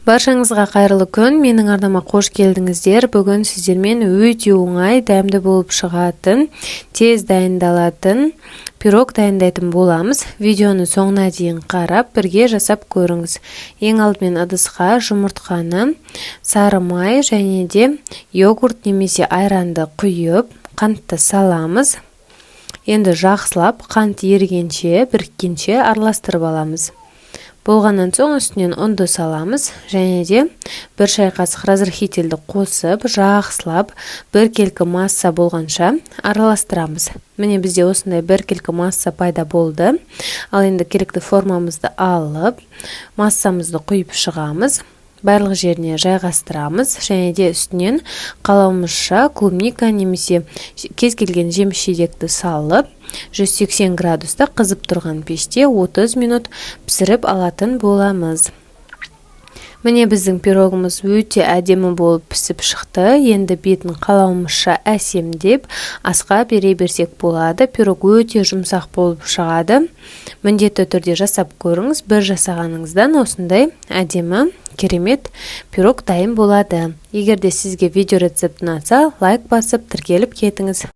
Баршаңызға қайырлы күн. Менің арнама қош келдіңіздер. Бүгін сіздермен өте оңай, дәмді болып шығатын, тез дайындалатын пирог дайындайтын боламыз. Видеоны соңына дейін қарап, бірге жасап көріңіз. Ең алдымен ыдысқа жұмыртқаны, сары май және де йогурт немесе айранды құйып, қантты саламыз. Енді жақсылап қант ерігенше, біріккенше араластырып аламыз. Болғаннан соң үстінен ұнды саламыз және де 1 шай қасық разрыхительді қосып, жақсылап біркелкі масса болғанша араластырамыз. Міне бізде осындай біркелкі масса пайда болды. Ал енді керекті формамызды алып, массамызды құйып шығамыз. Барлық жеріне жайғастырамыз және де үстінен қалауымызша клубника немесе кез келген жеміс-жидекті салып, 180 градуста қызып тұрған пеште 30 минут пісіріп алатын боламыз. Міне біздің пирогымыз өте әдемі болып пісіп шықты. Енді бетін қалауымызша әсемдеп асқа бере берсек болады. Пирог өте жұмсақ болып шығады. Міндетті түрде жасап көріңіз. Бір жасағаныңыздан осындай әдемі керемет пирог дайын болады. Егер де сізге видео рецепті ұнаса, лайк басып тіркеліп кетіңіз.